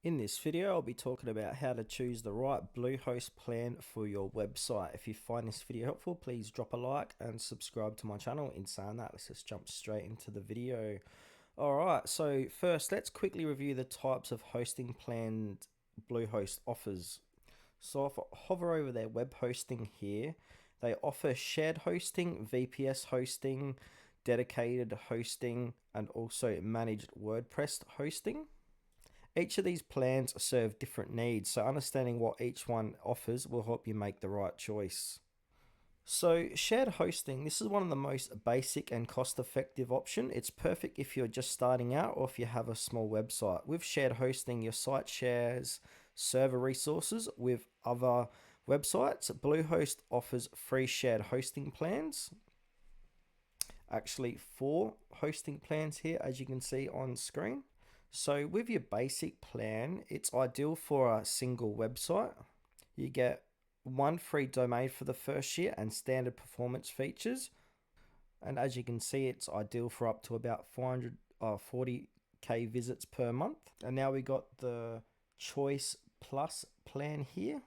In this video, I'll be talking about how to choose the right Bluehost plan for your website. If you find this video helpful, please drop a like and subscribe to my channel. In saying that, let's just jump straight into the video. Alright, so first, let's quickly review the types of hosting plans Bluehost offers. So if I hover over their web hosting here, they offer shared hosting, VPS hosting, dedicated hosting, and also managed WordPress hosting. Each of these plans serve different needs, so understanding what each one offers will help you make the right choice. So shared hosting, this is one of the most basic and cost-effective option. It's perfect if you're just starting out or if you have a small website. With shared hosting, your site shares server resources with other websites. Bluehost offers free shared hosting plans. Actually, 4 hosting plans here, as you can see on screen. So with your basic plan, it's ideal for a single website. You get one free domain for the first year and standard performance features. And as you can see, it's ideal for up to about 440k visits per month. And now we got the Choice Plus plan here.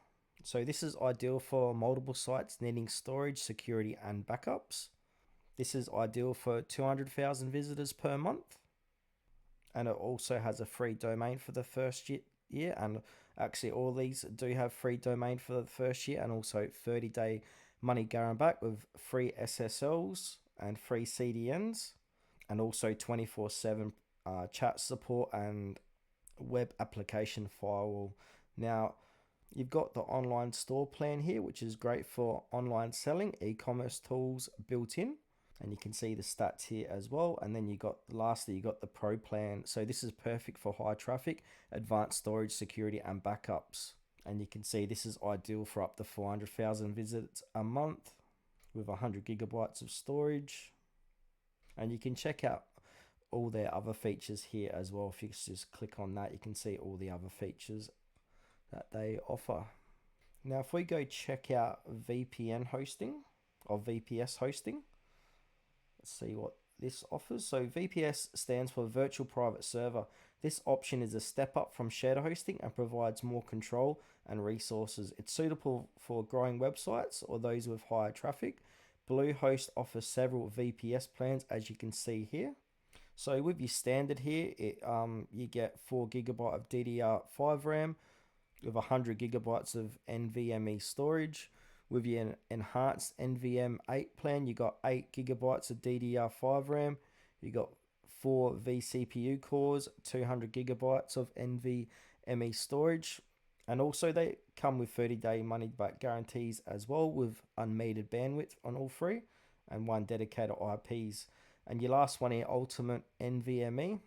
So this is ideal for multiple sites needing storage, security, and backups. This is ideal for 200,000 visitors per month. And it also has a free domain for the first year, and actually all these do have free domain for the first year, and also 30-day money guarantee back with free SSLs and free CDNs, and also 24/7 chat support and web application firewall. Now you've got the online store plan here, which is great for online selling, e-commerce tools built in. And you can see the stats here as well. And then lastly, you got the pro plan. So this is perfect for high traffic, advanced storage, security, and backups. And you can see this is ideal for up to 400,000 visits a month with 100 gigabytes of storage. And you can check out all their other features here as well. If you just click on that, you can see all the other features that they offer. Now, if we go check out VPN hosting or VPS hosting, let's see what this offers. So VPS stands for Virtual Private Server. This option is a step up from shared hosting and provides more control and resources. It's suitable for growing websites or those with higher traffic. Bluehost offers several VPS plans, as you can see here. So with your standard here, you get 4 GB of DDR5 RAM with 100 GB of NVMe storage. With your enhanced NVMe8 plan, you got 8 GB of DDR5 RAM, you got 4 vCPU cores, 200 GB of NVMe storage, and also they come with 30-day money-back guarantees as well, with unmetered bandwidth on all three, and 1 dedicated IPs. And your last one here, Ultimate NVMe.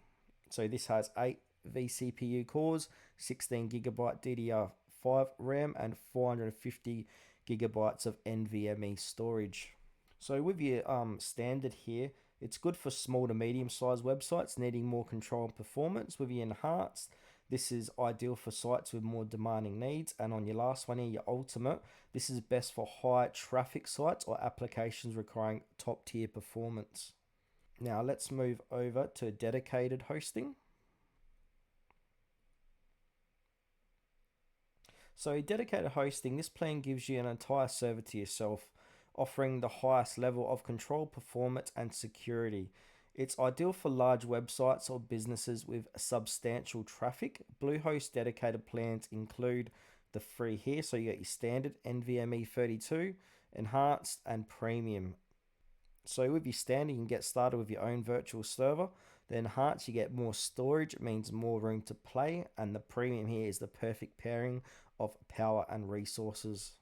So this has 8 vCPU cores, 16 GB DDR5 RAM, and 450 gigabytes of NVMe storage. So with your standard here, it's good for small to medium sized websites needing more control and performance. With your enhanced, this is ideal for sites with more demanding needs. And on your last one here, your ultimate, this is best for high traffic sites or applications requiring top tier performance. Now let's move over to dedicated hosting. So dedicated hosting, this plan gives you an entire server to yourself, offering the highest level of control, performance, and security. It's ideal for large websites or businesses with substantial traffic. Bluehost dedicated plans include the free here, so you get your standard NVMe 32, enhanced, and premium. So with your standard, you can get started with your own virtual server. The enhanced, you get more storage, it means more room to play, and the premium here is the perfect pairing of power and resources.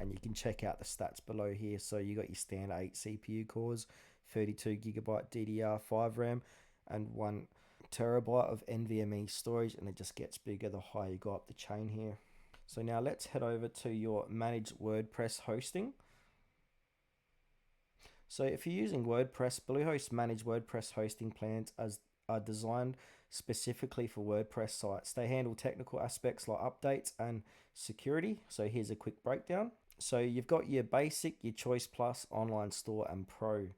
And you can check out the stats below here. So you got your standard 8 CPU cores, 32 GB DDR5 RAM, and 1 terabyte of NVMe storage, and it just gets bigger the higher you go up the chain here. So now let's head over to your managed WordPress hosting. So if you're using WordPress, Bluehost managed WordPress hosting plans are designed specifically for WordPress sites. They handle technical aspects like updates and security. So here's a quick breakdown. So you've got your basic, your Choice Plus, online store, and pro.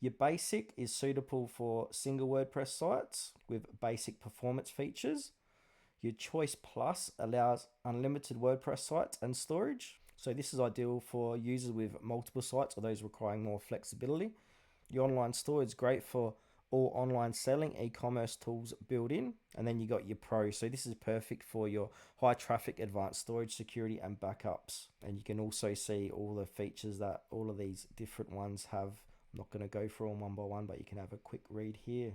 Your basic is suitable for single WordPress sites with basic performance features. Your Choice Plus allows unlimited WordPress sites and storage. So this is ideal for users with multiple sites or those requiring more flexibility. Your Online Store is great for all online selling, e-commerce tools built in. And then you got your Pro. So this is perfect for your high traffic, advanced storage, security, and backups. And you can also see all the features that all of these different ones have. I'm not going to go through them one by one, but you can have a quick read here.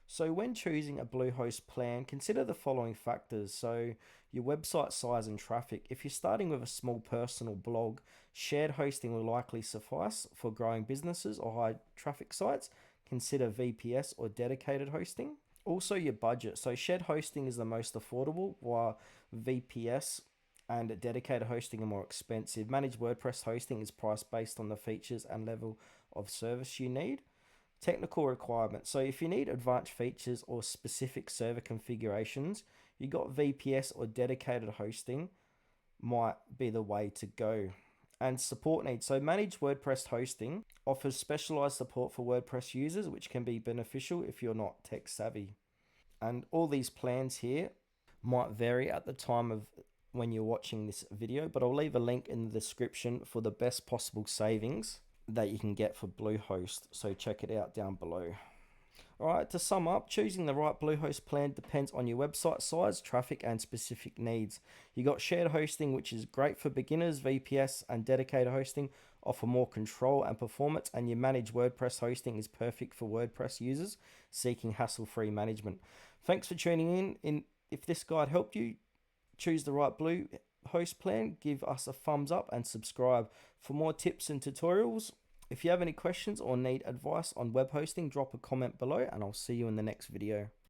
So when choosing a Bluehost plan, consider the following factors. So your website size and traffic. If you're starting with a small personal blog, shared hosting will likely suffice. For growing businesses or high traffic sites, consider VPS or dedicated hosting. Also your budget. So shared hosting is the most affordable, while VPS and dedicated hosting are more expensive. Managed WordPress hosting is priced based on the features and level of service you need. Technical requirements. So if you need advanced features or specific server configurations, you got VPS or dedicated hosting might be the way to go. And support needs. So managed WordPress hosting offers specialized support for WordPress users, which can be beneficial if you're not tech savvy. And all these plans here might vary at the time of when you're watching this video, but I'll leave a link in the description for the best possible savings that you can get for Bluehost, so check it out down below. Alright, to sum up, choosing the right Bluehost plan depends on your website size, traffic, and specific needs. You got shared hosting, which is great for beginners. VPS and dedicated hosting offer more control and performance, and your managed WordPress hosting is perfect for WordPress users seeking hassle-free management. Thanks for tuning in. If this guide helped you choose the right Bluehost plan, give us a thumbs up and subscribe for more tips and tutorials. If you have any questions or need advice on web hosting, drop a comment below and I'll see you in the next video.